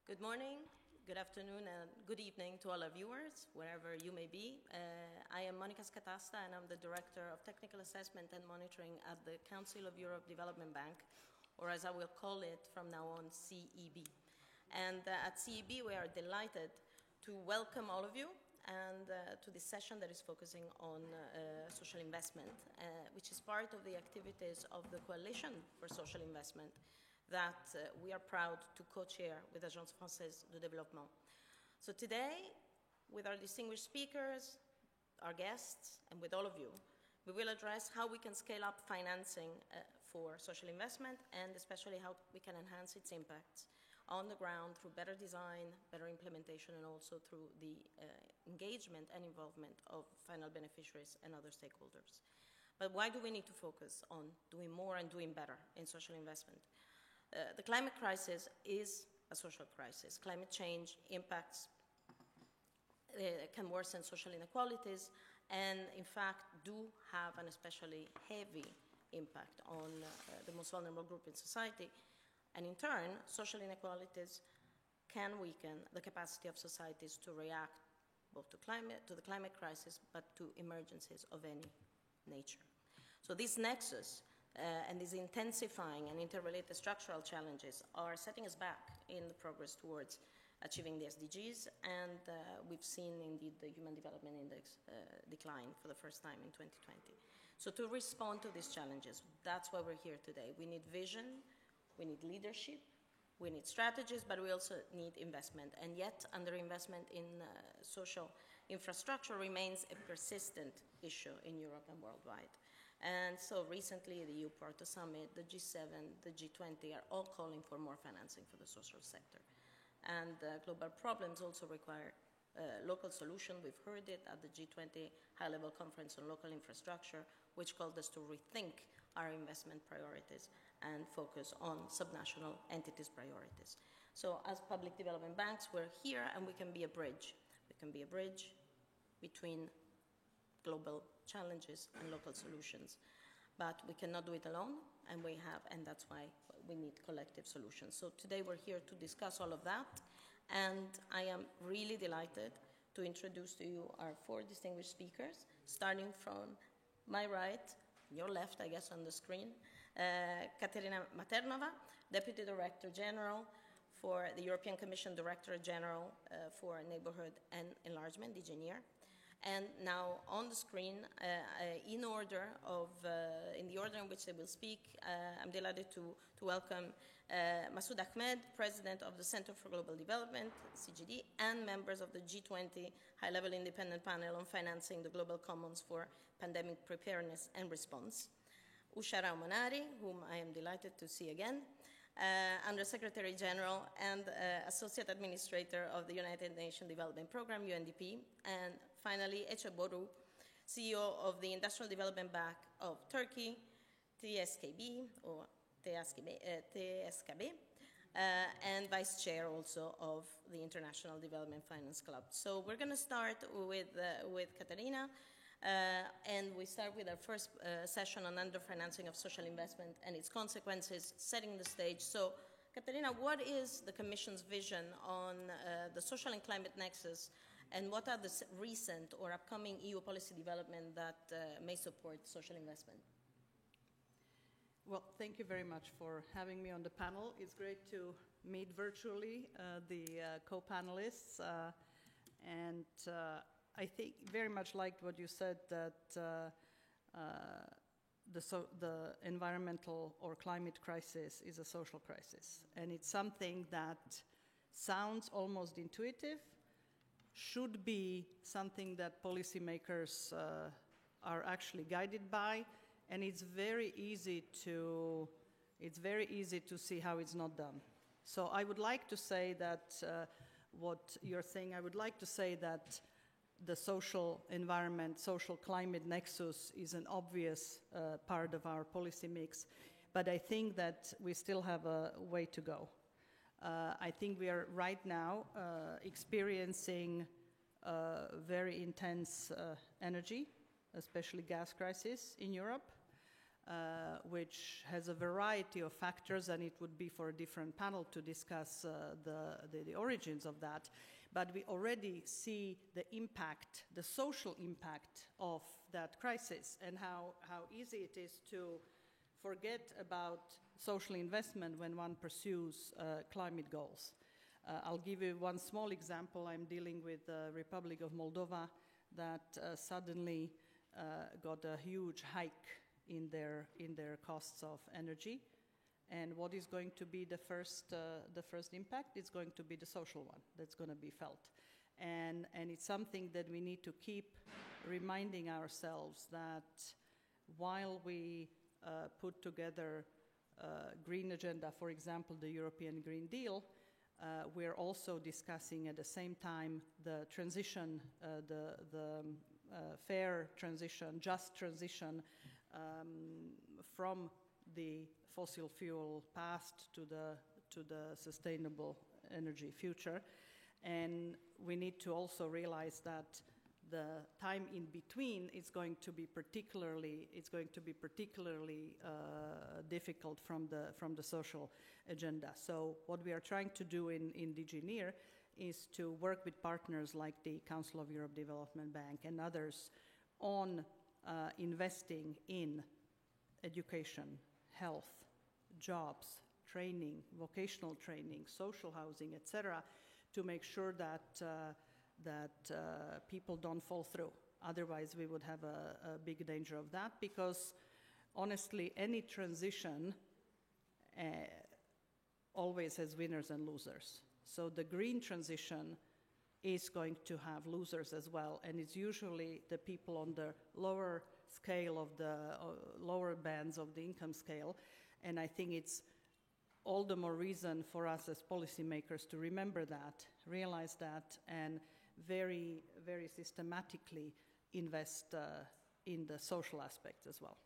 Good morning, good afternoon, and good evening to all our viewers, wherever you may be. I am Monica Scatasta, and I'm the Director of Technical Assessment and Monitoring at the Council of Europe Development Bank, or as I will call it from now on, CEB. And at CEB, we are delighted to welcome all of you and to this session that is focusing on social investment, which is part of the activities of the Coalition for Social Investment that we are proud to co-chair with Agence Française de Développement. So today, with our distinguished speakers, our guests, and with all of you, we will address how we can scale up financing for social investment and especially how we can enhance its impacts on the ground through better design, better implementation, and also through the engagement and involvement of final beneficiaries and other stakeholders. But why do we need to focus on doing more and doing better in social investment? The climate crisis is a social crisis. Climate change impacts can worsen social inequalities and, in fact, do have an especially heavy impact on the most vulnerable group in society. And in turn, social inequalities can weaken the capacity of societies to react both to the climate crisis, but to emergencies of any nature. So this nexus and these intensifying and interrelated structural challenges are setting us back in the progress towards achieving the SDGs, and we've seen indeed the Human Development Index decline for the first time in 2020. So to respond to these challenges, that's why we're here today. We need vision, we need leadership, we need strategies, but we also need investment. And yet, underinvestment in social infrastructure remains a persistent issue in Europe and worldwide. And so recently, the EU Porto Summit, the G7, the G20 are all calling for more financing for the social sector. And global problems also require local solutions. We've heard it at the G20 high-level conference on local infrastructure, which called us to rethink our investment priorities and focus on subnational entities' priorities. So as public development banks, we're here and we can be a bridge. We can be a bridge between global challenges and local solutions. But we cannot do it alone, and that's why we need collective solutions. So today we're here to discuss all of that, and I am really delighted to introduce to you our four distinguished speakers, starting from my right, your left, I guess, on the screen, Katerina Maternova, Deputy Director General for the European Commission Director General for Neighborhood and Enlargement, DG NEAR. And now on the screen, in the order in which they will speak, I'm delighted to welcome Masoud Ahmed, President of the Center for Global Development, CGD, and members of the G20 High-Level Independent Panel on Financing the Global Commons for Pandemic Preparedness and Response, Usha Rao Monari, whom I am delighted to see again, Under-Secretary General and Associate Administrator of the United Nations Development Programme, UNDP, and finally, Ece Boru, CEO of the Industrial Development Bank of Turkey, TSKB, or TSKB, and Vice Chair also of the International Development Finance Club. So we're going to start with Katerina, and we start with our first session on underfinancing of social investment and its consequences, setting the stage. So, Katerina, what is the Commission's vision on the social and climate nexus, and what are the recent or upcoming EU policy development that may support social investment? Well, thank you very much for having me on the panel. It's great to meet virtually the co-panelists, and I think very much liked what you said, that the environmental or climate crisis is a social crisis. And it's something that sounds almost intuitive, should be something that policymakers are actually guided by, and it's very easy to see how it's not done. So I would like to say that what you're saying, I would like to say that the social environment, social climate nexus is an obvious part of our policy mix, but I think that we still have a way to go. I think we are right now experiencing very intense energy, especially gas crisis in Europe. which has a variety of factors, and it would be for a different panel to discuss the origins of that. But we already see the impact, the social impact of that crisis, and how easy it is to forget about social investment when one pursues climate goals. I'll give you one small example. I'm dealing with the Republic of Moldova that suddenly got a huge hike in their costs of energy. And what is going to be the first impact? It's going to be the social one that's going to be felt. And it's something that we need to keep reminding ourselves that while we put together green agenda, for example, the European Green Deal, we're also discussing at the same time the transition, the fair transition, just transition from the fossil fuel past to the sustainable energy future. And we need to also realize that the time in between is going to be particularly difficult from the social agenda. So what we are trying to do in DG NEAR is to work with partners like the Council of Europe Development Bank and others on investing in education, health, jobs, training, vocational training, social housing, etc., to make sure that people don't fall through. Otherwise, we would have a big danger of that, because honestly, any transition always has winners and losers. So the green transition is going to have losers as well, and it's usually the people on the lower scale of the lower bands of the income scale. And I think it's all the more reason for us as policymakers to remember that, realize that, and very, very systematically invest in the social aspects as well.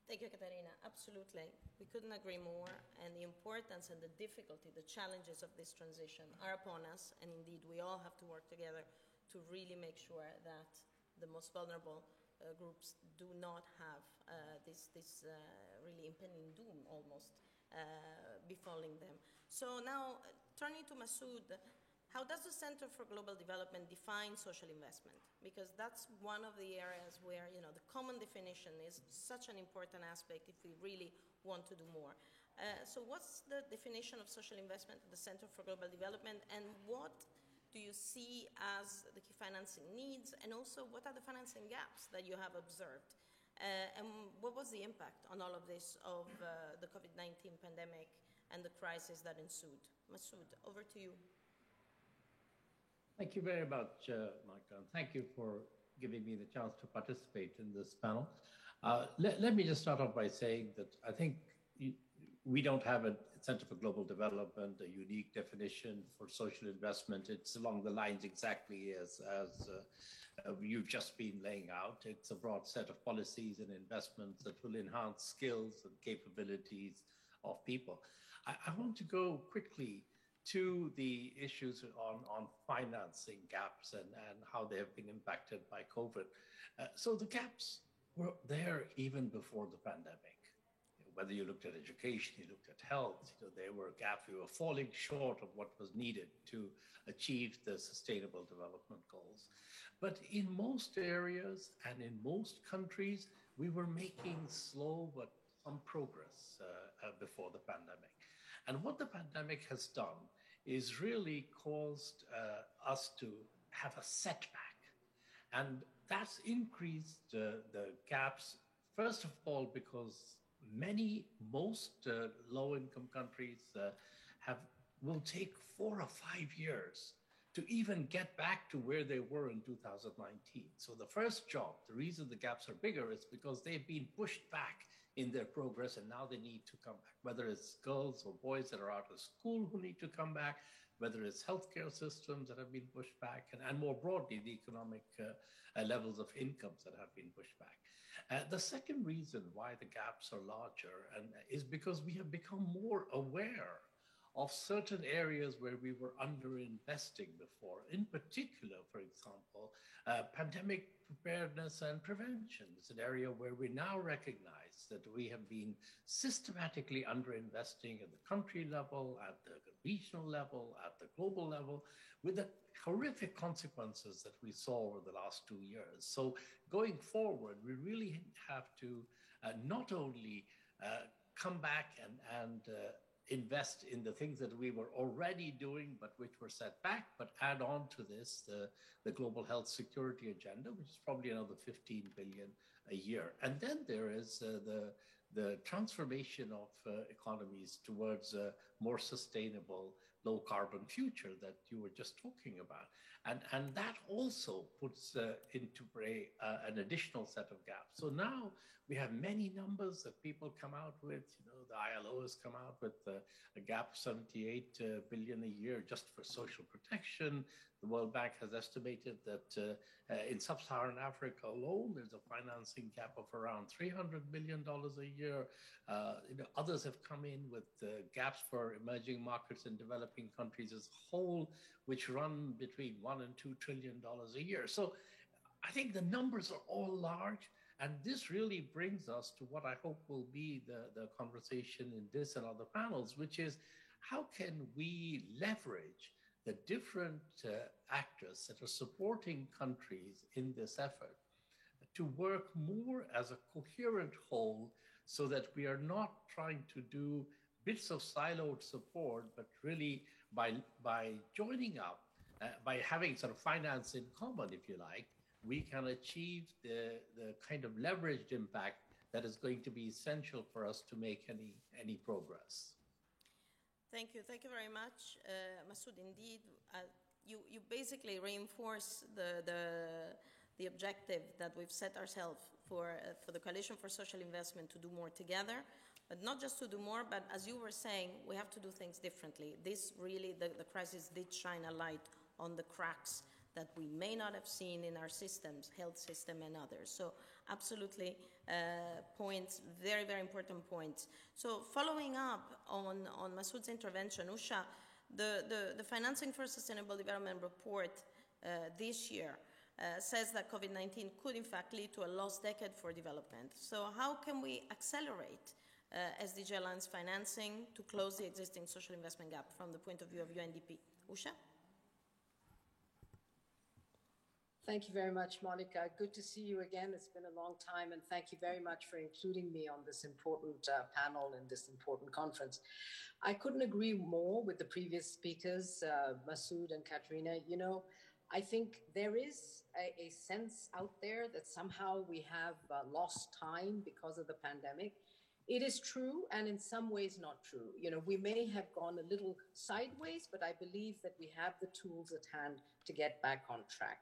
Thank you, Katarina. Absolutely. We couldn't agree more. And the importance and the difficulty, the challenges of this transition are upon us. And indeed, we all have to work together to really make sure that the most vulnerable groups do not have this really impending doom almost befalling them. So now, turning to Masoud, how does the Center for Global Development define social investment? Because that's one of the areas where, you know, the common definition is such an important aspect if we really want to do more. So what's the definition of social investment at the Center for Global Development, and what do you see as the key financing needs, and also what are the financing gaps that you have observed? And what was the impact on all of this of the COVID-19 pandemic and the crisis that ensued? Masoud, over to you. Thank you very much, Monica. Thank you for giving me the chance to participate in this panel. Let me just start off by saying that I think we don't have a Center for Global Development, a unique definition for social investment. It's along the lines exactly as you've just been laying out. It's a broad set of policies and investments that will enhance skills and capabilities of people. I want to go quickly to the issues on financing gaps and how they have been impacted by COVID. So the gaps were there even before the pandemic. Whether you looked at education, you looked at health, there were gaps. We were falling short of what was needed to achieve the sustainable development goals. But in most areas and in most countries, we were making slow but some progress before the pandemic. And what the pandemic has done is really caused us to have a setback. And that's increased the gaps, first of all, because most low-income countries will take 4 or 5 years to even get back to where they were in 2019. So the first job, the reason the gaps are bigger is because they've been pushed back in their progress, and now they need to come back, whether it's girls or boys that are out of school who need to come back, whether it's healthcare systems that have been pushed back, and more broadly, the economic levels of incomes that have been pushed back. The second reason why the gaps are larger is because we have become more aware of certain areas where we were underinvesting before. In particular, for example, pandemic preparedness and prevention is an area where we now recognize that we have been systematically underinvesting at the country level, at the regional level, at the global level, with the horrific consequences that we saw over the last 2 years. So going forward, we really have to not only come back and invest in the things that we were already doing, but which were set back, but add on to this the global health security agenda, which is probably another 15 billion a year. And then there is the transformation of economies towards a more sustainable, low carbon future that you were just talking about. And that also puts into play an additional set of gaps. So now we have many numbers that people come out with. You know, the ILO has come out with a gap of 78 billion a year just for social protection. The World Bank has estimated that in sub-Saharan Africa alone, there's a financing gap of around $300 billion a year. Others have come in with gaps for emerging markets and developing countries as a whole, which run between $1 and $2 trillion a year. So I think the numbers are all large. And this really brings us to what I hope will be the conversation in this and other panels, which is how can we leverage the different actors that are supporting countries in this effort to work more as a coherent whole so that we are not trying to do bits of siloed support, but really by joining up, by having sort of finance in common, if you like, we can achieve the kind of leveraged impact that is going to be essential for us to make any progress. Thank you very much, Masood. Indeed, you basically reinforce the objective that we've set ourselves for the Coalition for Social Investment to do more together, but not just to do more, but as you were saying, we have to do things differently. This really, the crisis did shine a light on the cracks that we may not have seen in our systems, health system and others. So absolutely points, very, very important points. So following up on Masood's intervention, Usha, the Financing for Sustainable Development report this year says that COVID-19 could in fact lead to a lost decade for development. So how can we accelerate SDG Alliance financing to close the existing social investment gap from the point of view of UNDP? Usha? Thank you very much, Monica. Good to see you again. It's been a long time, and thank you very much for including me on this important panel and this important conference. I couldn't agree more with the previous speakers, Masood and Katrina. You know, I think there is a sense out there that somehow we have lost time because of the pandemic. It is true, and in some ways not true. You know, we may have gone a little sideways, but I believe that we have the tools at hand to get back on track.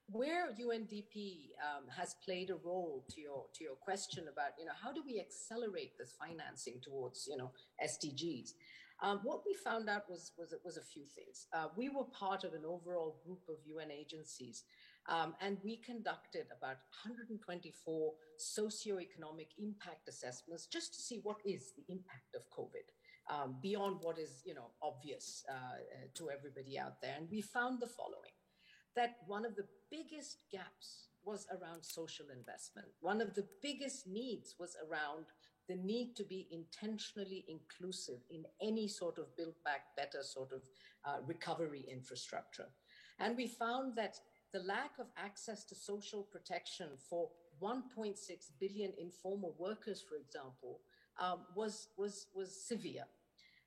Where UNDP has played a role to your question about, you know, how do we accelerate this financing towards, you know, SDGs? What we found out was a few things. We were part of an overall group of UN agencies, and we conducted about 124 socioeconomic impact assessments just to see what is the impact of COVID beyond what is, you know, obvious to everybody out there. And we found the following, that one of the biggest gaps was around social investment. One of the biggest needs was around the need to be intentionally inclusive in any sort of build back better sort of recovery infrastructure. And we found that the lack of access to social protection for 1.6 billion informal workers, for example, was severe.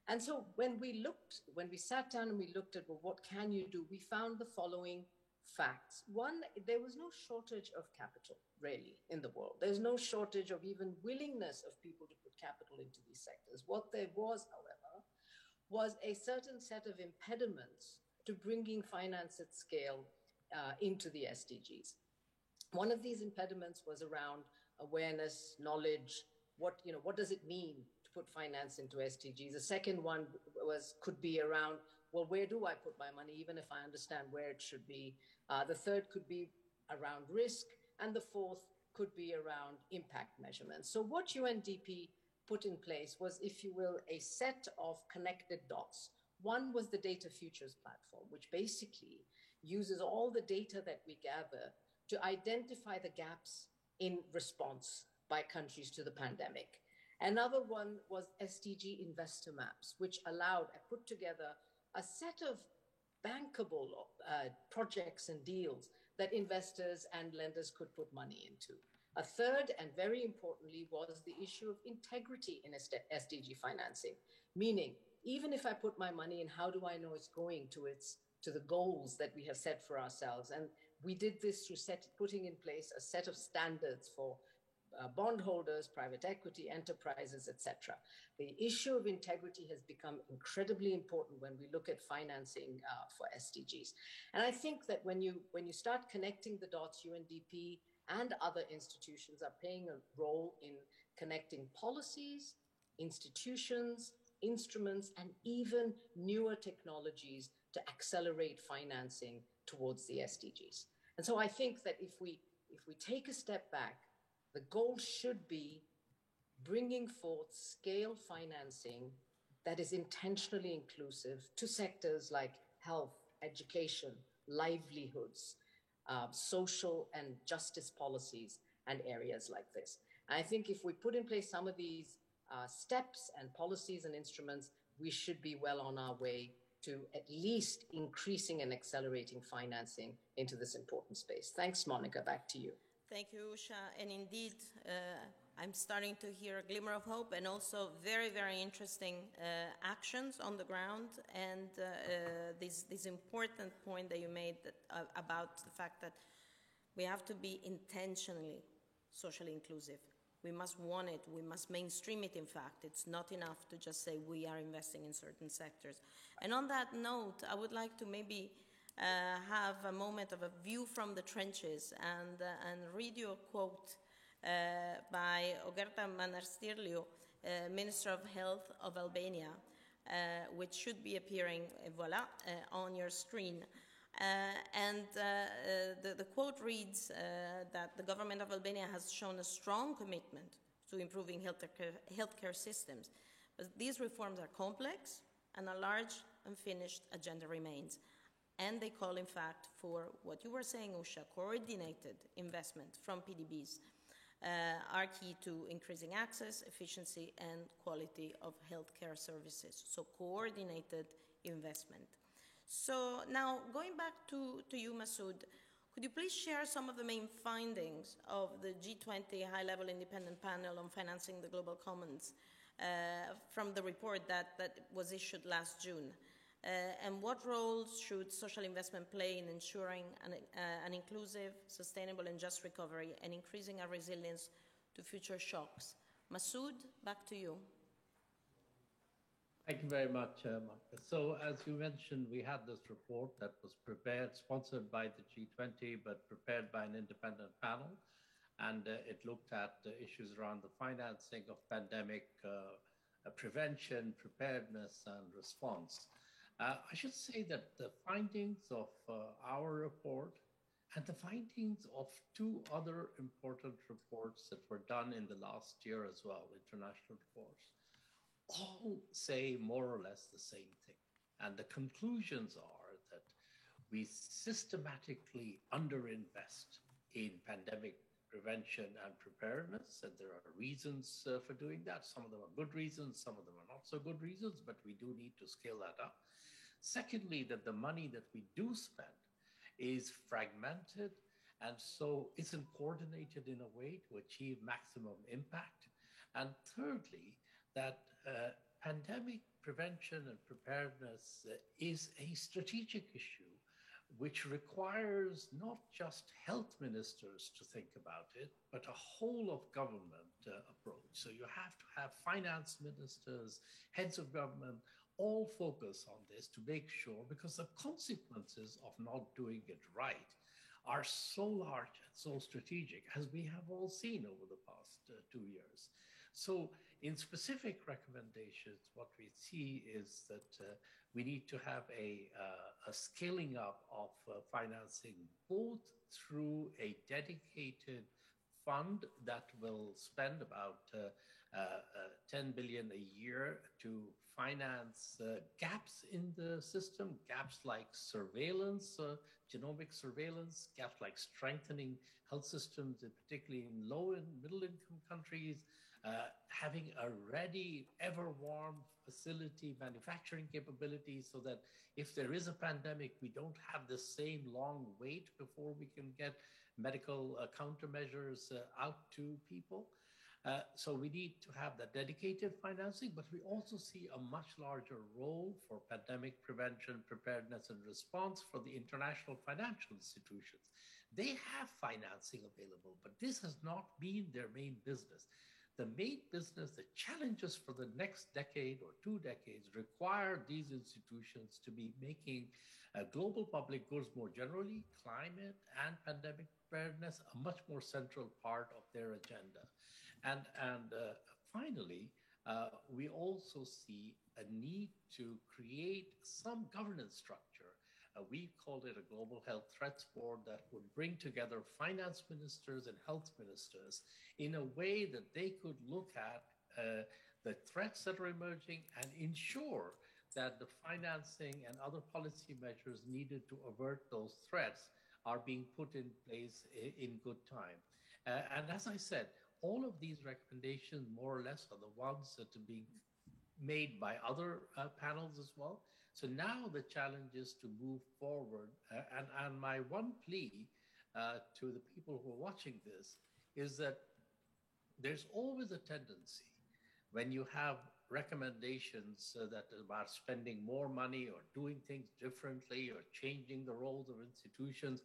And so when we sat down and we looked at, well, what can you do? We found the following facts. One, there was no shortage of capital, really, in the world. There's no shortage of even willingness of people to put capital into these sectors. What there was, however, was a certain set of impediments to bringing finance at scale into the SDGs. One of these impediments was around awareness, knowledge, what does it mean to put finance into SDGs? The second one could be around, well, where do I put my money, even if I understand where it should be? The third could be around risk, and the fourth could be around impact measurements. So what UNDP put in place was, if you will, a set of connected dots. One was the Data Futures platform, which basically uses all the data that we gather to identify the gaps in response by countries to the pandemic. Another one was SDG investor maps, which put together a set of bankable projects and deals that investors and lenders could put money into. A third, and very importantly, was the issue of integrity in SDG financing, meaning even if I put my money in, how do I know it's going to the goals that we have set for ourselves? And we did this through putting in place a set of standards for bondholders, private equity, enterprises, etc. The issue of integrity has become incredibly important when we look at financing for SDGs. And I think that when you start connecting the dots, UNDP and other institutions are playing a role in connecting policies, institutions, instruments, and even newer technologies to accelerate financing towards the SDGs. And so I think that if we take a step back, the goal should be bringing forth scale financing that is intentionally inclusive to sectors like health, education, livelihoods, social and justice policies, and areas like this. And I think if we put in place some of these steps and policies and instruments, we should be well on our way to at least increasing and accelerating financing into this important space. Thanks, Monica. Back to you. Thank you, Usha. And indeed, I'm starting to hear a glimmer of hope and also very, very interesting actions on the ground. And this important point that you made about the fact that we have to be intentionally socially inclusive. We must want it. We must mainstream it, in fact. It's not enough to just say we are investing in certain sectors. And on that note, I would like to maybe have a moment of a view from the trenches and read you a quote by Ogerta Manastirliu, Minister of Health of Albania, which should be appearing, voila, on your screen. The quote reads that the government of Albania has shown a strong commitment to improving healthcare systems. But these reforms are complex and a large unfinished agenda remains. And they call, in fact, for what you were saying, Usha, coordinated investment from PDBs are key to increasing access, efficiency, and quality of healthcare services. So coordinated investment. So now, going back to you, Masood, could you please share some of the main findings of the G20 high-level independent panel on financing the global commons from the report that was issued last June? And what roles should social investment play in ensuring an inclusive, sustainable, and just recovery and increasing our resilience to future shocks? Masood, back to you. Thank you very much, Marcus. So as you mentioned, we had this report that was prepared, sponsored by the G20, but prepared by an independent panel. And it looked at issues around the financing of pandemic prevention, preparedness, and response. I should say that the findings of our report and the findings of two other important reports that were done in the last year as well, international reports, all say more or less the same thing. And the conclusions are that we systematically underinvest in pandemic prevention and preparedness, and there are reasons for doing that. Some of them are good reasons, some of them are not so good reasons, but we do need to scale that up. Secondly, that the money that we do spend is fragmented, and so isn't coordinated in a way to achieve maximum impact. And thirdly, that pandemic prevention and preparedness is a strategic issue which requires not just health ministers to think about it, but a whole of government approach. So you have to have finance ministers, heads of government, all focus on this to make sure, because the consequences of not doing it right are so large and so strategic, as we have all seen over the past 2 years. So in specific recommendations, what we see is that we need to have a scaling up of financing, both through a dedicated fund that will spend about 10 billion a year to finance gaps in the system, gaps like surveillance, genomic surveillance, gaps like strengthening health systems, particularly in low and middle income countries, having a ready, ever warm facility manufacturing capability so that if there is a pandemic, we don't have the same long wait before we can get medical countermeasures out to people. So we need to have that dedicated financing, but we also see a much larger role for pandemic prevention, preparedness, and response for the international financial institutions. They have financing available, but this has not been their main business. The main business, the challenges for the next decade or 2 decades require these institutions to be making global public goods more generally, climate and pandemic preparedness, a much more central part of their agenda. And finally, we also see a need to create some governance structure. We called it a Global Health Threats Board that would bring together finance ministers and health ministers in a way that they could look at the threats that are emerging and ensure that the financing and other policy measures needed to avert those threats are being put in place in good time. And as I said, all of these recommendations, more or less, are the ones that are being made by other panels as well. So now the challenge is to move forward. And my one plea to the people who are watching this is that there's always a tendency when you have recommendations that are about spending more money or doing things differently or changing the roles of institutions,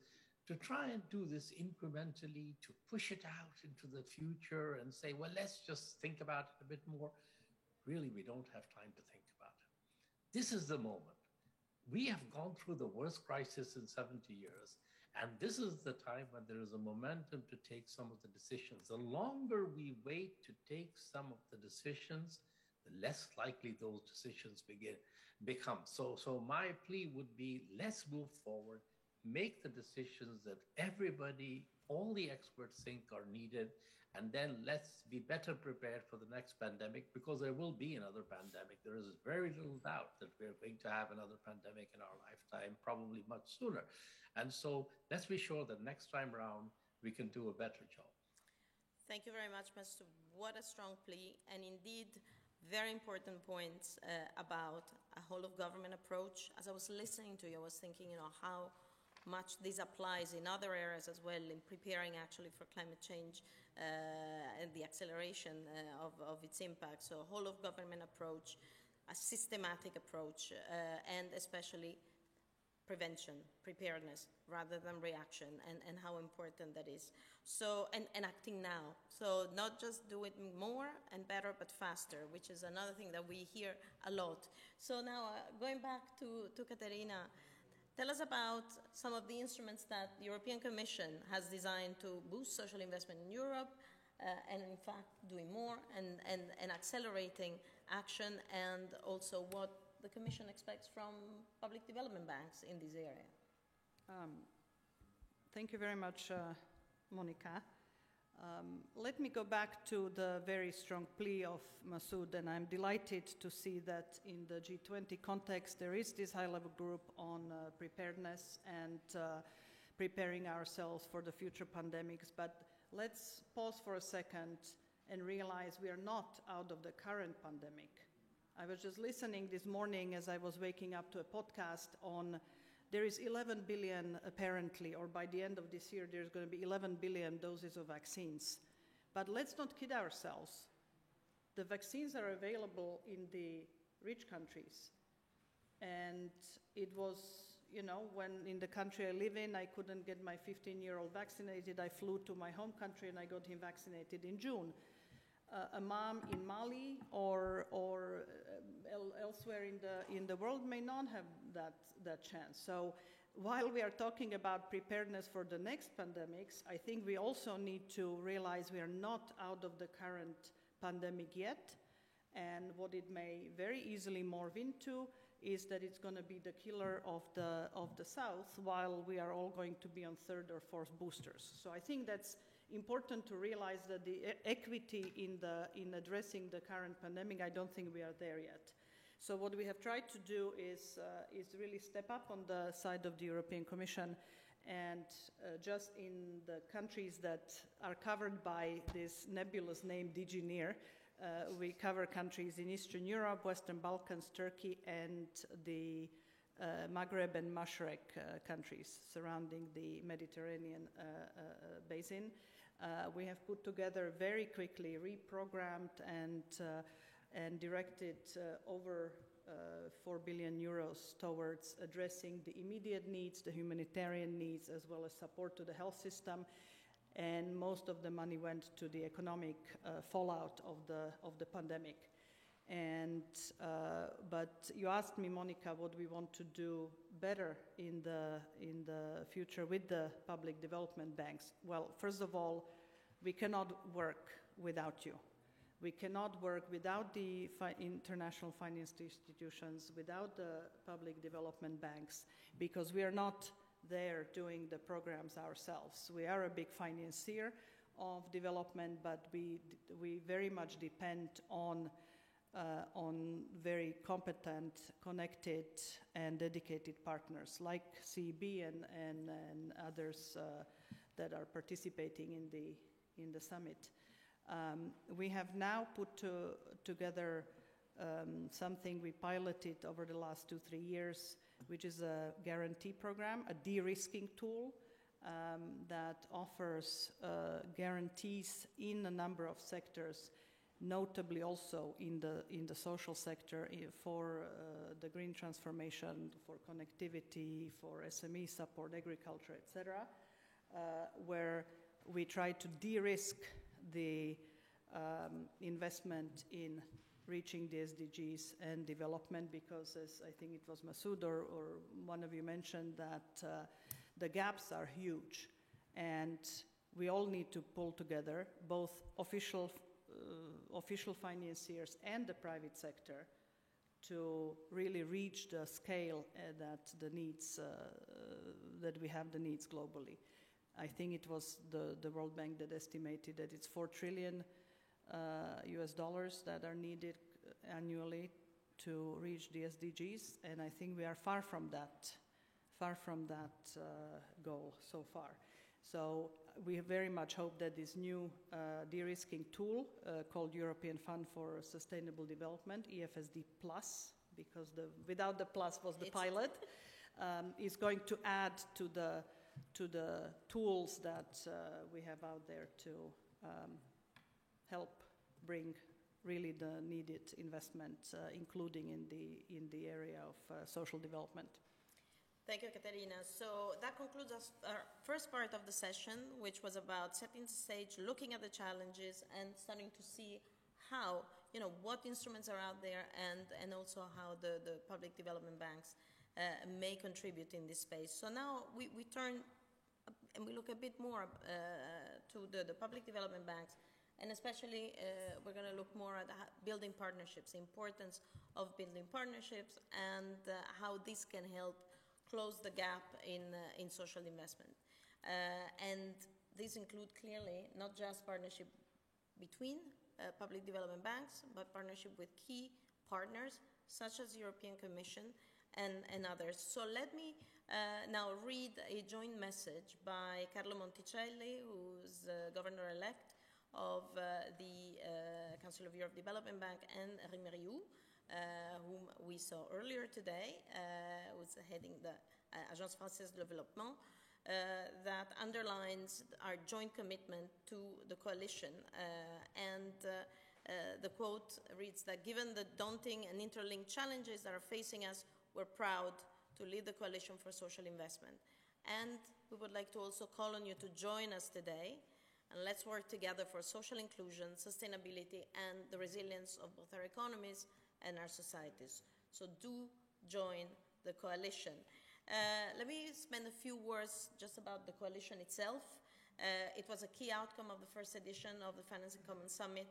to try and do this incrementally, to push it out into the future and say, well, let's just think about it a bit more. Really, we don't have time to think about it. This is the moment. We have gone through the worst crisis in 70 years, and this is the time when there is a momentum to take some of the decisions. The longer we wait to take some of the decisions, the less likely those decisions become. So my plea would be, let's move forward, make the decisions that everybody, all the experts think are needed, and then let's be better prepared for the next pandemic, because there will be another pandemic. There is very little doubt that we're going to have another pandemic in our lifetime, probably much sooner. And so let's be sure that next time around, we can do a better job. Thank you very much, Mr. What a strong plea, and indeed, very important points about a whole of government approach. As I was listening to you, I was thinking, how much this applies in other areas as well, in preparing actually for climate change and the acceleration of its impact. So a whole of government approach, a systematic approach, and especially prevention, preparedness, rather than reaction, and how important that is. So, and acting now. So not just do it more and better, but faster, which is another thing that we hear a lot. So now, going back to Katerina, tell us about some of the instruments that the European Commission has designed to boost social investment in Europe, and in fact doing more and accelerating action, and also what the Commission expects from public development banks in this area. Thank you very much, Monica. Let me go back to the very strong plea of Masood, and I'm delighted to see that in the G20 context there is this high-level group on preparedness and preparing ourselves for the future pandemics. But let's pause for a second and realize we are not out of the current pandemic. I was just listening this morning as I was waking up to a podcast on there is 11 billion apparently, or by the end of this year, there's going to be 11 billion doses of vaccines. But let's not kid ourselves. The vaccines are available in the rich countries. And it was, when in the country I live in, I couldn't get my 15-year-old vaccinated. I flew to my home country and I got him vaccinated in June. A mom in Mali or elsewhere in the world may not have that chance. So while we are talking about preparedness for the next pandemics, I think we also need to realize we are not out of the current pandemic yet. And what it may very easily morph into is that it's going to be the killer of the South, while we are all going to be on third or fourth boosters. So I think that's important to realize that the equity in addressing the current pandemic, I don't think we are there yet. So what we have tried to do is really step up on the side of the European Commission, and just in the countries that are covered by this nebulous name DG NEAR, we cover countries in Eastern Europe, Western Balkans, Turkey, and the Maghreb and Mashrek countries surrounding the Mediterranean basin. We have put together very quickly, reprogrammed and directed over 4 billion euros towards addressing the immediate needs, the humanitarian needs, as well as support to the health system. And most of the money went to the economic fallout of the pandemic. And but you asked me, Monica, what we want to do better in the future with the public development banks. Well, first of all, we cannot work without you. We cannot work without the international finance institutions, without the public development banks, because we are not there doing the programs ourselves. We are a big financier of development, but we very much depend on very competent, connected, and dedicated partners like CEB and others that are participating in the summit. We have now put together something we piloted over the last 2-3 years, which is a guarantee program, a de-risking tool that offers guarantees in a number of sectors, notably also in the social sector for the green transformation, for connectivity, for SME support, agriculture, etc., where we try to de-risk the investment in reaching the SDGs and development, because as I think it was Masoud or one of you mentioned, that the gaps are huge, and we all need to pull together, both official financiers and the private sector, to really reach the scale that the needs that we have the needs globally. I think it was the World Bank that estimated that it's $4 trillion US dollars that are needed annually to reach the SDGs, and I think we are far from that goal so far. So we very much hope that this new de-risking tool called European Fund for Sustainable Development, EFSD Plus, because without the plus was the pilot, is going to add to the tools that we have out there to help bring really the needed investment, including in the area of social development. Thank you, Katerina. So that concludes our first part of the session, which was about setting the stage, looking at the challenges, and starting to see how, what instruments are out there, and also how the public development banks may contribute in this space. So now we turn and we look a bit more to the public development banks, and especially we're going to look more at building partnerships, the importance of building partnerships, and how this can help close the gap in social investment. And these include clearly not just partnership between public development banks, but partnership with key partners such as the European Commission and others. So let me now read a joint message by Carlo Monticelli, who's governor-elect of the Council of Europe Development Bank, and Rémi Rioux, whom we saw earlier today, who's heading the Agence Française de Développement, that underlines our joint commitment to the coalition. And the quote reads that, given the daunting and interlinked challenges that are facing us, we're proud to lead the Coalition for Social Investment. And we would like to also call on you to join us today, and let's work together for social inclusion, sustainability, and the resilience of both our economies and our societies. So do join the coalition. Let me spend a few words just about the coalition itself. It was a key outcome of the first edition of the Finance and Commons Summit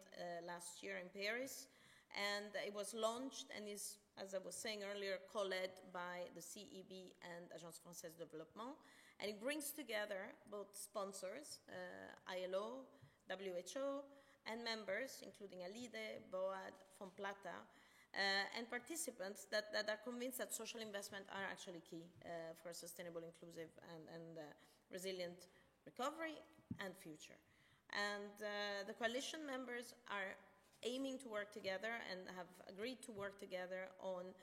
last year in Paris, and it was launched and is, as I was saying earlier, co-led by the CEB and Agence Française de Développement. And it brings together both sponsors, ILO, WHO, and members, including ALIDE, BOAD, Fomplata, and participants that are convinced that social investment are actually key for a sustainable, inclusive, and resilient recovery and future. And the coalition members are aiming to work together and have agreed to work together on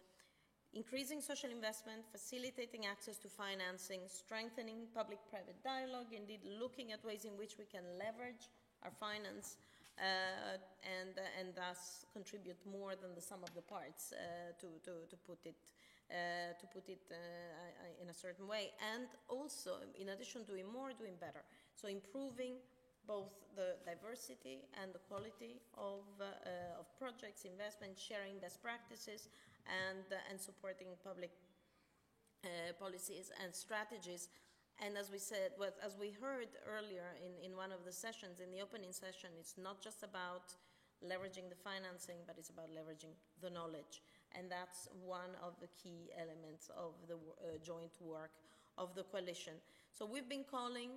increasing social investment, facilitating access to financing, strengthening public-private dialogue, indeed looking at ways in which we can leverage our finance and thus contribute more than the sum of the parts to put it in a certain way. And also, in addition to doing more, doing better. So improving both the diversity and the quality of projects, investment, sharing best practices, and supporting public policies and strategies. And as we said, well, as we heard earlier in one of the sessions, in the opening session, it's not just about leveraging the financing, but it's about leveraging the knowledge. And that's one of the key elements of the joint work of the coalition. So we've been calling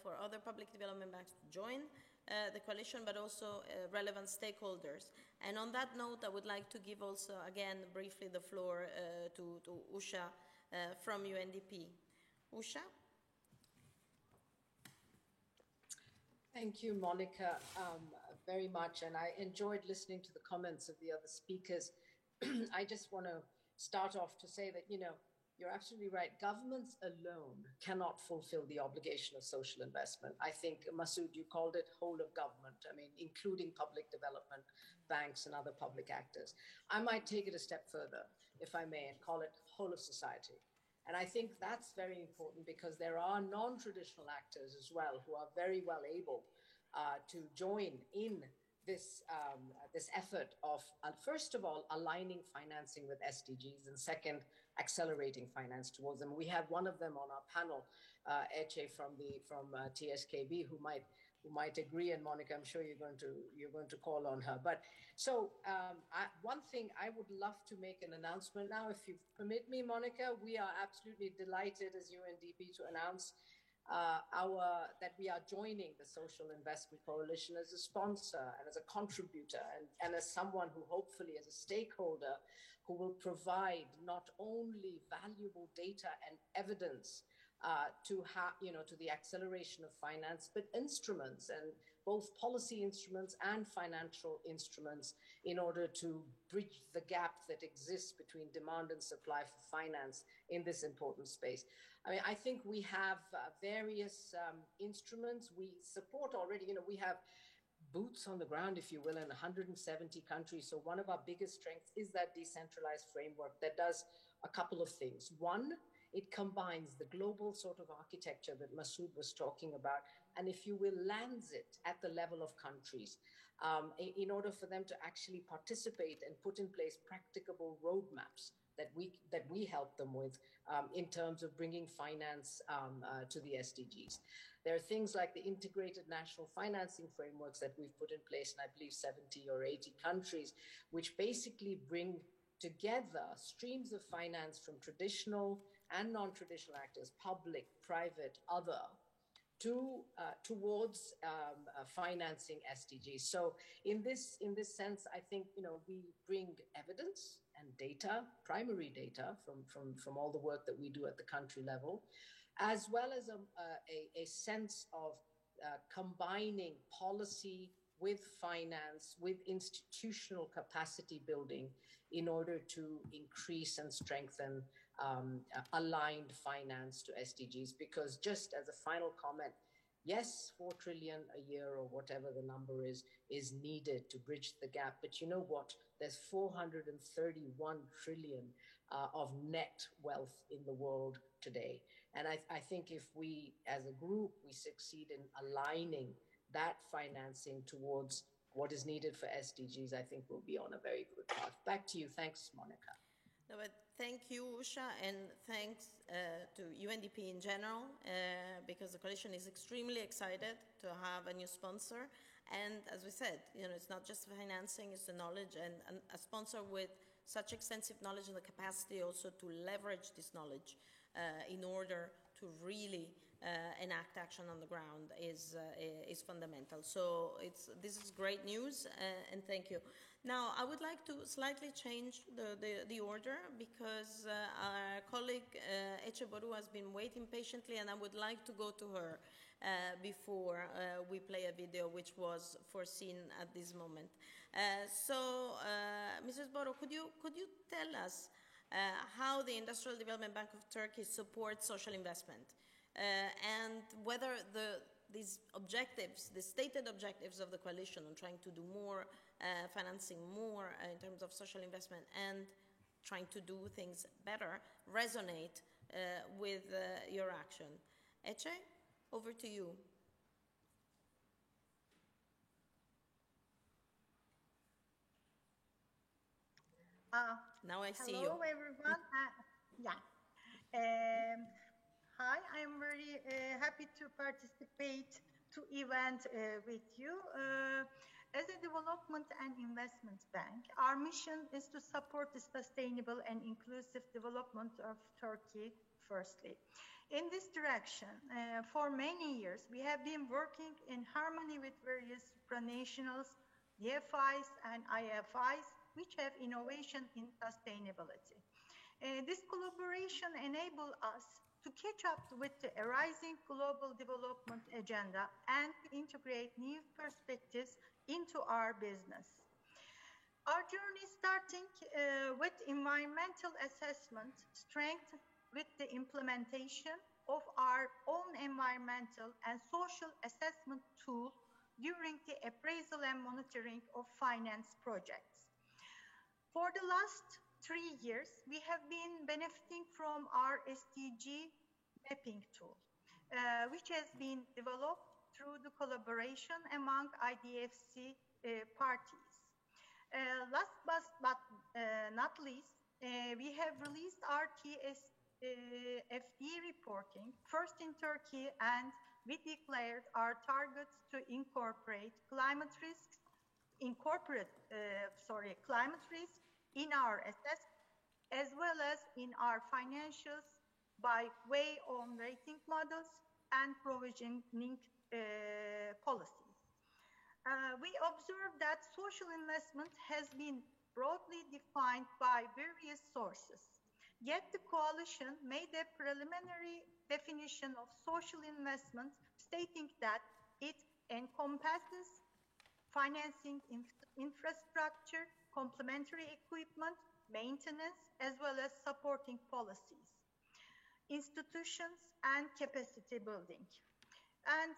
for other public development banks to join the coalition, but also relevant stakeholders. And on that note, I would like to give also, again, briefly the floor to Usha from UNDP. Usha? Thank you, Monica, very much. And I enjoyed listening to the comments of the other speakers. I just want to start off to say that, you're absolutely right. Governments alone cannot fulfill the obligation of social investment. I think, Masood, you called it whole of government, including public development banks and other public actors. I might take it a step further, if I may, and call it whole of society. And I think that's very important because there are non-traditional actors as well who are very well able to join in this effort of, first of all, aligning financing with SDGs, and second, accelerating finance towards them. We have one of them on our panel, Eche from TSKB, who might agree, and Monica, I'm sure you're going to call on her. But so one thing I would love to make an announcement now, if you permit me, Monica. We are absolutely delighted as UNDP to announce that we are joining the Social Investment Coalition as a sponsor and as a contributor and as someone who hopefully as a stakeholder who will provide not only valuable data and evidence to the acceleration of finance, but instruments, and both policy instruments and financial instruments in order to bridge the gap that exists between demand and supply for finance in this important space. I think we have various instruments. We support already, we have boots on the ground, if you will, in 170 countries. So one of our biggest strengths is that decentralized framework that does a couple of things. One, it combines the global sort of architecture that Masood was talking about, and if you will, lands it at the level of countries in order for them to actually participate and put in place practicable roadmaps that we help them with in terms of bringing finance to the SDGs. There are things like the integrated national financing frameworks that we've put in place in, I believe, 70 or 80 countries, which basically bring together streams of finance from traditional and non-traditional actors, public, private, other, towards financing SDGs. So in this sense, I think we bring evidence and data, primary data from all the work that we do at the country level, as well as a sense of combining policy with finance, with institutional capacity building in order to increase and strengthen aligned finance to SDGs. Because just as a final comment, yes, 4 trillion a year or whatever the number is needed to bridge the gap. But you know what? There's 431 trillion of net wealth in the world today. And I think if we, as a group, we succeed in aligning that financing towards what is needed for SDGs, I think we'll be on a very good path. Back to you. Thanks, Monica. No, but thank you, Usha, and thanks to UNDP in general, because the coalition is extremely excited to have a new sponsor. And as we said, it's not just financing, it's the knowledge, and a sponsor with such extensive knowledge and the capacity also to leverage this knowledge in order to really enact action on the ground is fundamental. So this is great news, and thank you. Now, I would like to slightly change the order because our colleague Eche Boru has been waiting patiently, and I would like to go to her before we play a video which was foreseen at this moment. So, Mrs. Boru, could you tell us how the Industrial Development Bank of Turkey supports social investment and whether these objectives, the stated objectives of the coalition on trying to do more, financing more in terms of social investment and trying to do things better, resonate with your action. Eche, over to you. Now I see you. Hello, everyone. Hi, I'm very happy to participate to event with you. As a development and investment bank, our mission is to support the sustainable and inclusive development of Turkey, firstly. In this direction, for many years, we have been working in harmony with various supranationals, DFIs and IFIs, which have innovation in sustainability. This collaboration enables us to catch up with the arising global development agenda and to integrate new perspectives into our business. Our journey starting with environmental assessment strengthened with the implementation of our own environmental and social assessment tool during the appraisal and monitoring of finance projects. For the last 3 years, we have been benefiting from our SDG mapping tool, which has been developed through the collaboration among IDFC parties. Last but not least, we have released our TSFD reporting, first in Turkey, and we declared our targets to incorporate climate risks in our assessment as well as in our financials by way of rating models and provisioning policies. We observed that social investment has been broadly defined by various sources. Yet the coalition made a preliminary definition of social investment, stating that it encompasses financing infrastructure, complementary equipment, maintenance, as well as supporting policies, institutions, and capacity building. And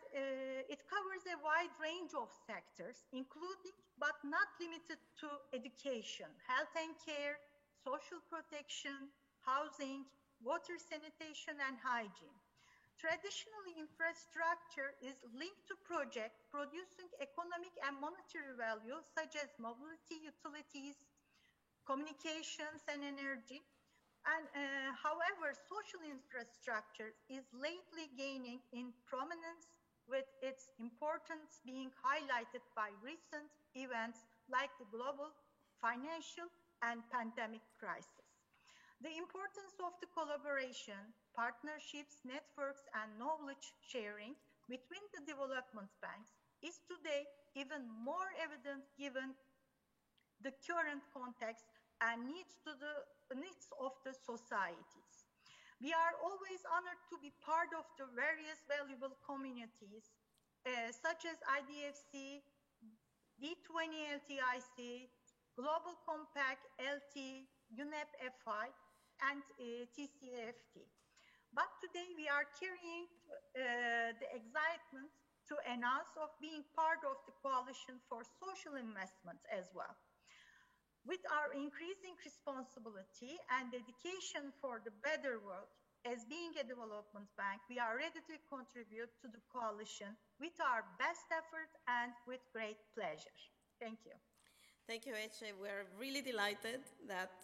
it covers a wide range of sectors, including but not limited to education, health and care, social protection, housing, water sanitation, and hygiene. Traditionally, infrastructure is linked to projects producing economic and monetary value, such as mobility, utilities, communications, and energy. And however, social infrastructure is lately gaining in prominence, with its importance being highlighted by recent events like the global financial and pandemic crisis. The importance of the collaboration, partnerships, networks, and knowledge sharing between the development banks is today even more evident given the current context and needs of the societies. We are always honored to be part of the various valuable communities, such as IDFC, D20 LTIC, Global Compact, LT, UNEP FI, and TCFT. But today we are carrying the excitement to announce of being part of the Coalition for Social Investment as well. With our increasing responsibility and dedication for the better world, as being a development bank, we are ready to contribute to the coalition with our best effort and with great pleasure. Thank you. Thank you, Eche. We're really delighted that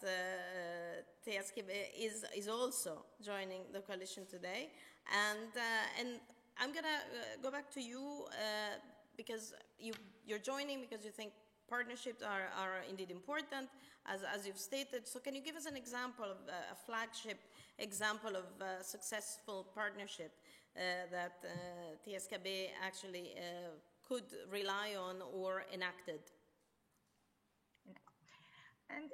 TSKB is also joining the coalition today. And I'm going to go back to you because you're joining because you think partnerships are indeed important, as you've stated. So can you give us an example of a flagship example of a successful partnership that TSKB actually could rely on or enacted? And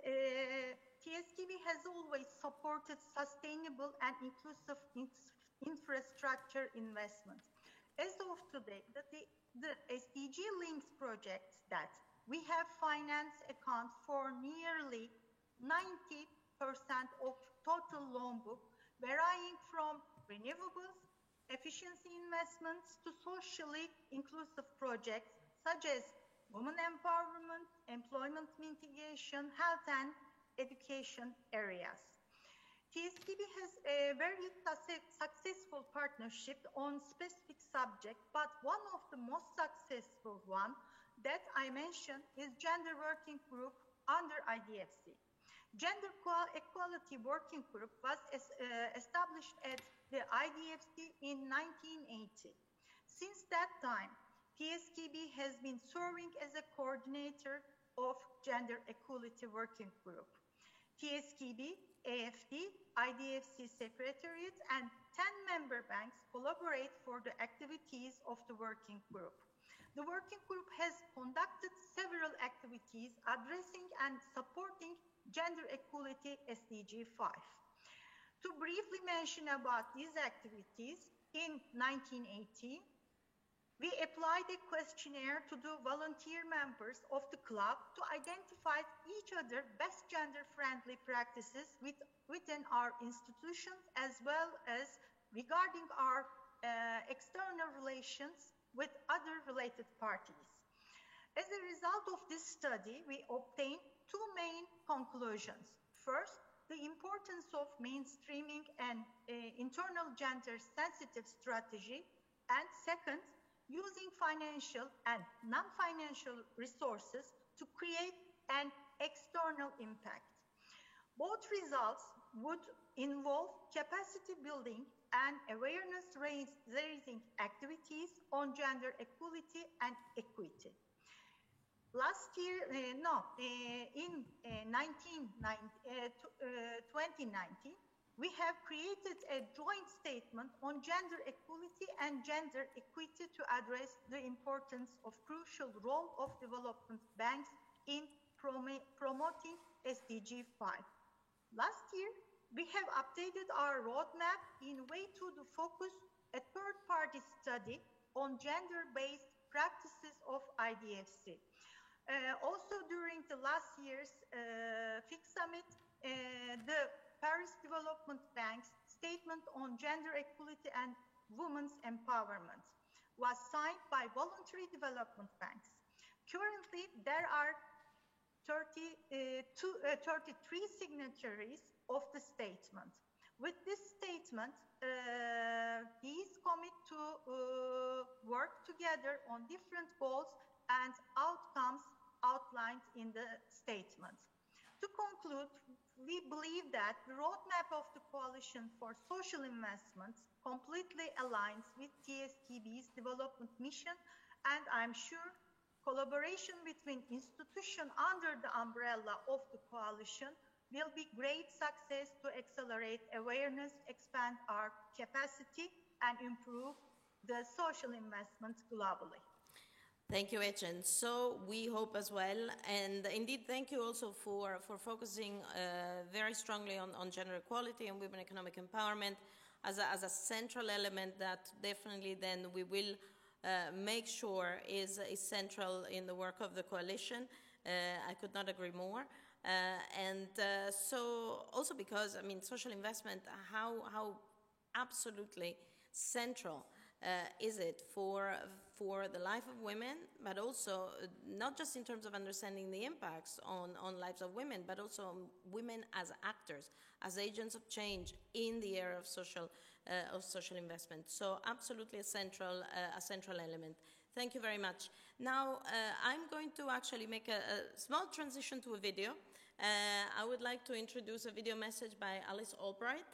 TSKB has always supported sustainable and inclusive infrastructure investment. As of today, the SDG links projects that we have finance account for nearly 90% of total loan book, varying from renewables, efficiency investments to socially inclusive projects such as women empowerment, employment mitigation, health and education areas. TSKB has a very successful partnership on specific subject, but one of the most successful one that I mentioned is Gender Working Group under IDFC. Gender Equality Working Group was established at the IDFC in 1980. Since that time, TSKB has been serving as a coordinator of Gender Equality Working Group. TSKB, AFD, IDFC Secretariat, and 10 member banks collaborate for the activities of the working group. The working group has conducted several activities addressing and supporting gender equality SDG 5. To briefly mention about these activities, in 1980, we applied a questionnaire to the volunteer members of the club to identify each other best gender-friendly practices within our institutions as well as regarding our external relations with other related parties. As a result of this study, we obtained two main conclusions. First, the importance of mainstreaming an internal gender-sensitive strategy, and second, using financial and non-financial resources to create an external impact. Both results would involve capacity building and awareness raising activities on gender equality and equity. Last year, in 2019, we have created a joint statement on gender equality and gender equity to address the importance of crucial role of development banks in promoting SDG 5. Last year, we have updated our roadmap in way to focus a third-party study on gender-based practices of IDFC. Also, during the last year's FIC Summit, the Paris Development Bank's statement on gender equality and women's empowerment was signed by voluntary development banks. Currently, there are 33 signatories of the statement. With this statement, these commit to work together on different goals and outcomes outlined in the statement. To conclude, we believe that the roadmap of the Coalition for Social Investments completely aligns with TSKB's development mission, and I'm sure collaboration between institutions under the umbrella of the Coalition will be great success to accelerate awareness, expand our capacity, and improve the social investments globally. Thank you, Ecem. So we hope as well, and indeed thank you also for focusing very strongly on gender equality and women economic empowerment as a central element that definitely then we will make sure is central in the work of the coalition. I could not agree more. So also because, I mean, social investment, how absolutely central is it for the life of women, but also not just in terms of understanding the impacts on lives of women, but also on women as actors, as agents of change in the area of social investment. So absolutely a central element. Thank you very much. Now I'm going to actually make a small transition to a video. I would like to introduce a video message by Alice Albright,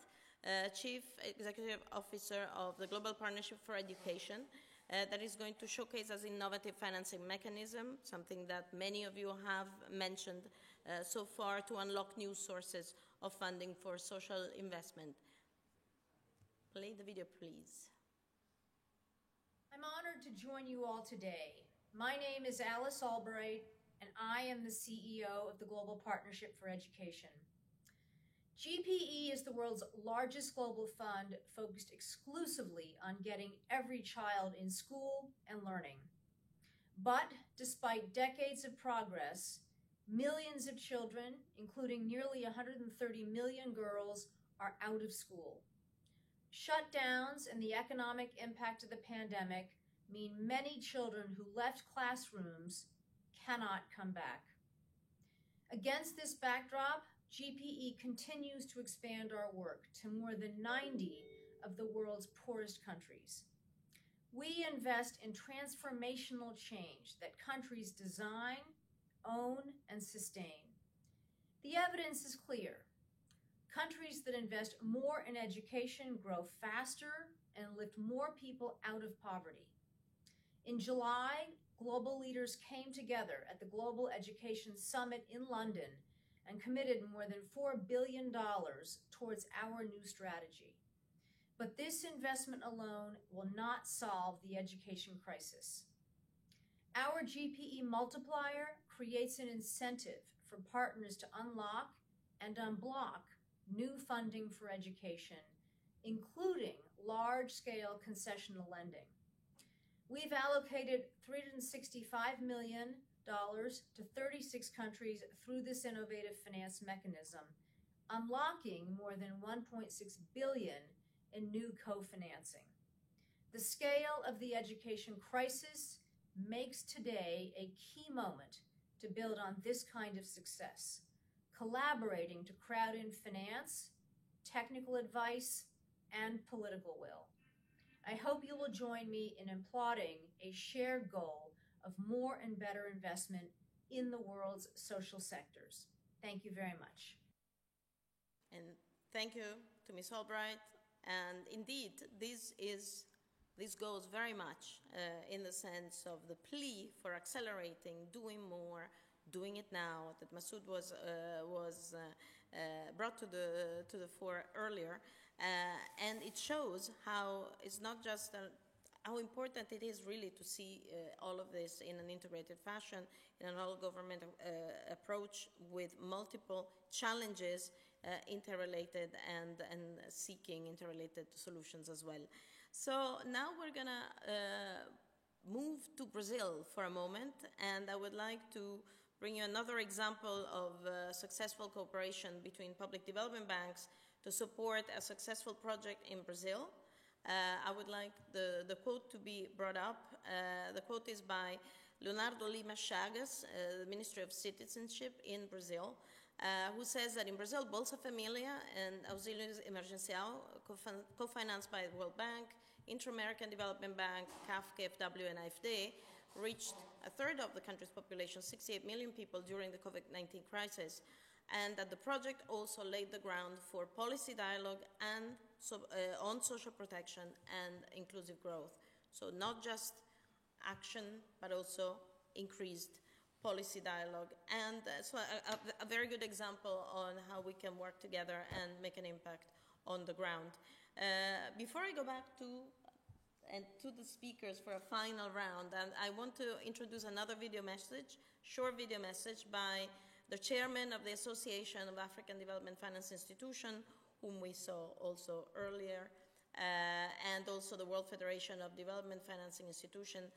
Chief Executive Officer of the Global Partnership for Education. that is going to showcase as innovative financing mechanism, something that many of you have mentioned so far, to unlock new sources of funding for social investment. Play the video, please. I'm honored to join you all today. My name is Alice Albright, and I am the CEO of the Global Partnership for Education. GPE is the world's largest global fund focused exclusively on getting every child in school and learning. But despite decades of progress, millions of children, including nearly 130 million girls, are out of school. Shutdowns and the economic impact of the pandemic mean many children who left classrooms cannot come back. Against this backdrop, GPE continues to expand our work to more than 90 of the world's poorest countries. We invest in transformational change that countries design, own, and sustain. The evidence is clear. Countries that invest more in education grow faster and lift more people out of poverty. In July, global leaders came together at the Global Education Summit in London and committed more than $4 billion towards our new strategy. But this investment alone will not solve the education crisis. Our GPE multiplier creates an incentive for partners to unlock and unblock new funding for education, including large-scale concessional lending. We've allocated $365 million to 36 countries through this innovative finance mechanism, unlocking more than $1.6 billion in new co-financing. The scale of the education crisis makes today a key moment to build on this kind of success, collaborating to crowd in finance, technical advice, and political will. I hope you will join me in applauding a shared goal of more and better investment in the world's social sectors. Thank you very much. And thank you to Ms. Albright. And indeed, this goes very much in the sense of the plea for accelerating, doing more, doing it now, that Masoud was brought to the fore earlier. And it shows how it's not just how important it is really to see all of this in an integrated fashion, in an all-government approach with multiple challenges interrelated and seeking interrelated solutions as well. So now we're going to move to Brazil for a moment, and I would like to bring you another example of successful cooperation between public development banks to support a successful project in Brazil. I would like the quote to be brought up. The quote is by Leonardo Lima Chagas, the Ministry of Citizenship in Brazil, who says that in Brazil, Bolsa Familia and Auxílio Emergencial, co-financed by the World Bank, Inter-American Development Bank, CAF, KfW, and AfD, reached a third of the country's population, 68 million people, during the COVID-19 crisis, and that the project also laid the ground for policy dialogue and on social protection and inclusive growth. So not just action, but also increased policy dialogue. And so a very good example on how we can work together and make an impact on the ground. Before I go back to the speakers for a final round, and I want to introduce another video message, short video message by the chairman of the Association of African Development Finance Institutions, whom we saw also earlier, and also the World Federation of Development Financing Institutions,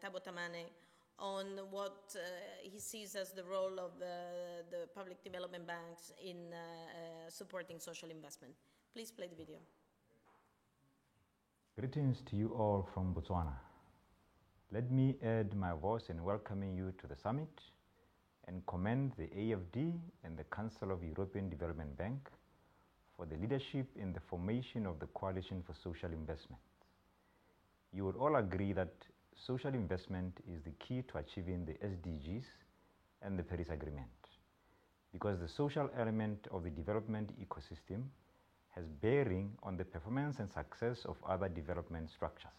Thabo Tamane, on what he sees as the role of the public development banks in supporting social investment. Please play the video. Greetings to you all from Botswana. Let me add my voice in welcoming you to the summit and commend the AFD and the Council of European Development Bank for the leadership in the formation of the Coalition for Social Investment. You would all agree that social investment is the key to achieving the SDGs and the Paris Agreement, because the social element of the development ecosystem has bearing on the performance and success of other development structures.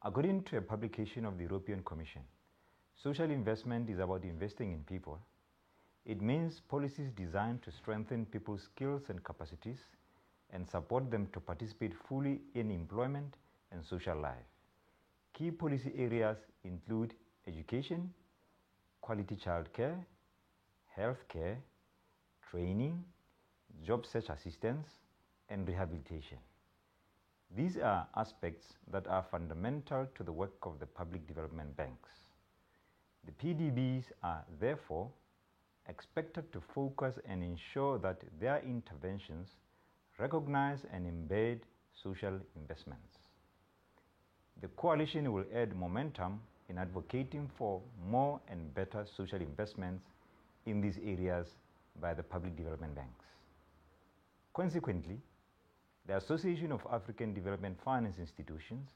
According to a publication of the European Commission, social investment is about investing in people. It means policies designed to strengthen people's skills and capacities and support them to participate fully in employment and social life. Key policy areas include education, quality childcare, healthcare, training, job search assistance, and rehabilitation. These are aspects that are fundamental to the work of the public development banks. The PDBs are therefore expected to focus and ensure that their interventions recognize and embed social investments. The coalition will add momentum in advocating for more and better social investments in these areas by the public development banks. Consequently, the Association of African Development Finance Institutions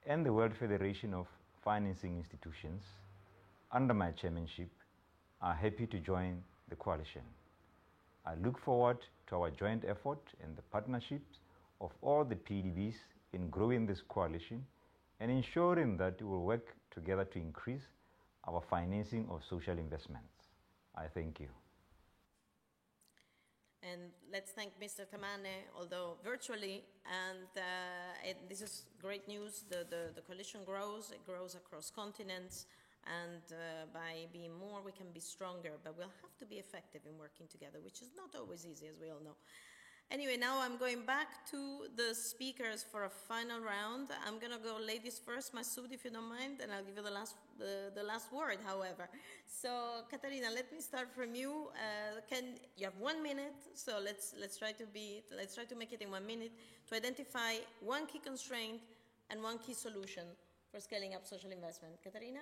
and the World Federation of Financing Institutions, under my chairmanship, are happy to join the coalition. I look forward to our joint effort and the partnerships of all the PDBs in growing this coalition and ensuring that we will work together to increase our financing of social investments. I thank you. And let's thank Mr. Temane, although virtually, and this is great news. The coalition grows, it grows across continents, and by being more, we can be stronger, but we'll have to be effective in working together, which is not always easy, as we all know. Anyway, now I'm going back to the speakers for a final round. I'm going to go ladies first, Masood, if you don't mind, and I'll give you the last word, however. So, Katarina, let me start from you. You have 1 minute, so let's try to make it in 1 minute to identify one key constraint and one key solution for scaling up social investment. Katarina?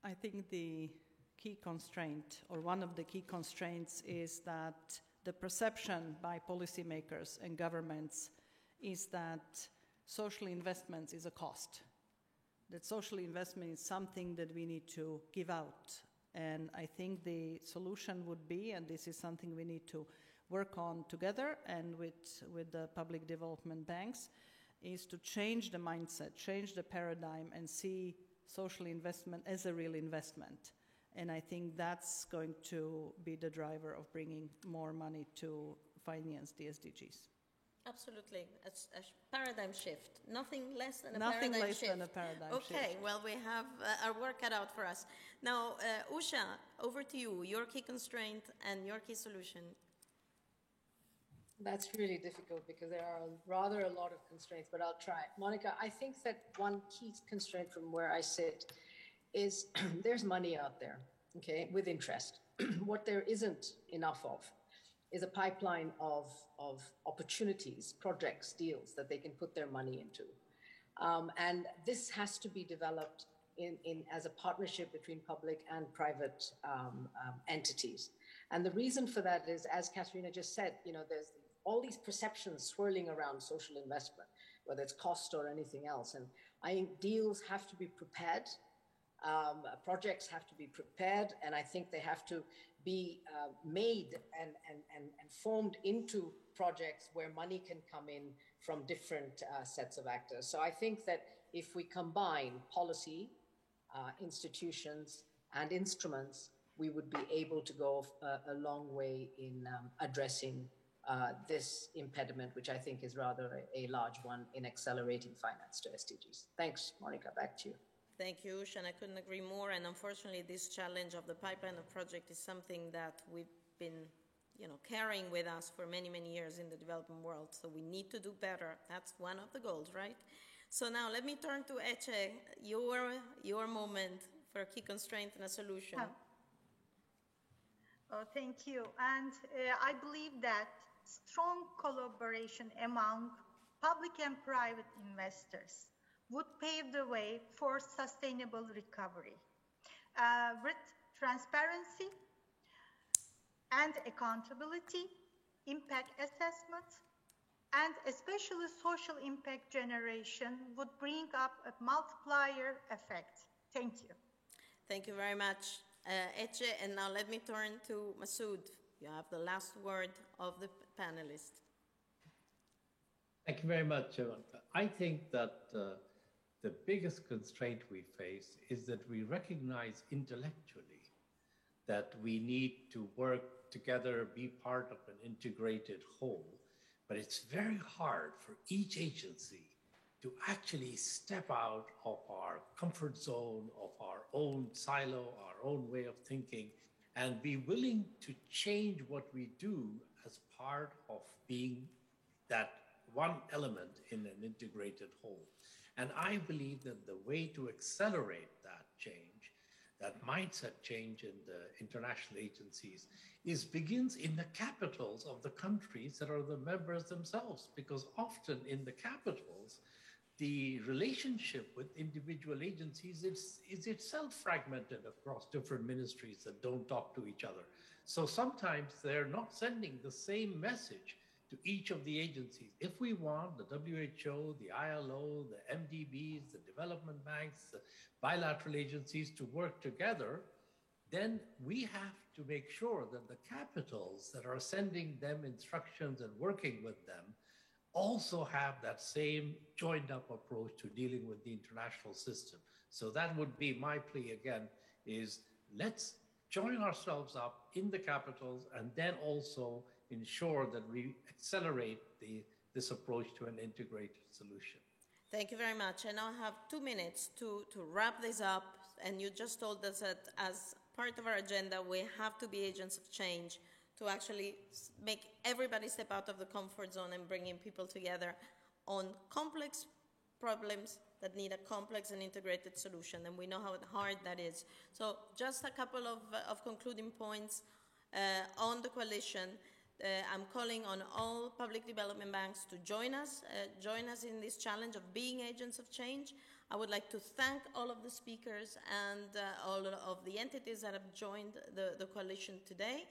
I think the key constraint, or one of the key constraints, is that the perception by policymakers and governments is that social investments is a cost, that social investment is something that we need to give out. And I think the solution would be, and this is something we need to work on together and with the public development banks, is to change the mindset, change the paradigm, and see social investment as a real investment. And I think that's going to be the driver of bringing more money to finance the SDGs. Absolutely. It's a paradigm shift. Nothing less than a Nothing paradigm less shift. than a paradigm shift. Okay, well, we have our work cut out for us. Now, Usha, over to you. Your key constraint and your key solution. That's really difficult because there are rather a lot of constraints, but I'll try. Monica, I think that one key constraint from where I sit is there's money out there, okay, with interest. What there isn't enough of is a pipeline of opportunities, projects, deals that they can put their money into. And this has to be developed as a partnership between public and private entities. And the reason for that is, as Katarina just said, there's all these perceptions swirling around social investment, whether it's cost or anything else. And I think deals have to be prepared. Projects have to be prepared, and I think they have to be made and formed into projects where money can come in from different sets of actors. So I think that if we combine policy, institutions, and instruments, we would be able to go a long way in addressing this impediment, which I think is rather a large one in accelerating finance to SDGs. Thanks, Monica. Back to you. Thank you, Ush, and I couldn't agree more. And unfortunately, this challenge of the pipeline of project is something that we've been, carrying with us for many, many years in the developing world. So we need to do better. That's one of the goals, right? So now let me turn to Eche, your moment for a key constraint and a solution. Oh, thank you. And I believe that strong collaboration among public and private investors would pave the way for sustainable recovery. With transparency and accountability, impact assessment, and especially social impact generation would bring up a multiplier effect. Thank you. Thank you very much, Eche. And now let me turn to Masood. You have the last word of the panelists. Thank you very much, Ivanka. I think that the biggest constraint we face is that we recognize intellectually that we need to work together, be part of an integrated whole. But it's very hard for each agency to actually step out of our comfort zone, of our own silo, our own way of thinking, and be willing to change what we do as part of being that one element in an integrated whole. And I believe that the way to accelerate that change, that mindset change in the international agencies, begins in the capitals of the countries that are the members themselves, because often in the capitals, the relationship with individual agencies is itself fragmented across different ministries that don't talk to each other. So sometimes they're not sending the same message to each of the agencies. If we want the WHO, the ILO, the MDBs, the development banks, the bilateral agencies to work together, then we have to make sure that the capitals that are sending them instructions and working with them also have that same joined up approach to dealing with the international system. So that would be my plea again, is let's join ourselves up in the capitals and then also ensure that we accelerate this approach to an integrated solution. Thank you very much. And I have 2 minutes to wrap this up. And you just told us that as part of our agenda, we have to be agents of change to actually make everybody step out of the comfort zone and bringing people together on complex problems that need a complex and integrated solution. And we know how hard that is. So just a couple of concluding points on the coalition. I'm calling on all public development banks to join us in this challenge of being agents of change. I would like to thank all of the speakers and all of the entities that have joined the coalition today.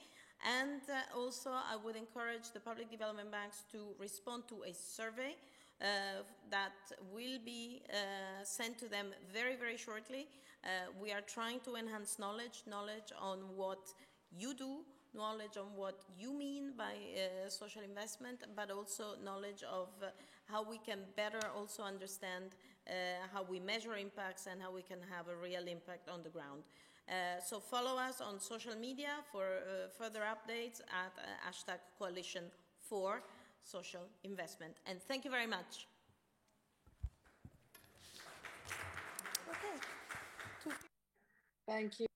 And also, I would encourage the public development banks to respond to a survey that will be sent to them very, very shortly. We are trying to enhance knowledge on what you do, knowledge on what you mean by social investment, but also knowledge of how we can better also understand how we measure impacts and how we can have a real impact on the ground. So follow us on social media for further updates at #Coalition for Social Investment. And thank you very much. Thank you.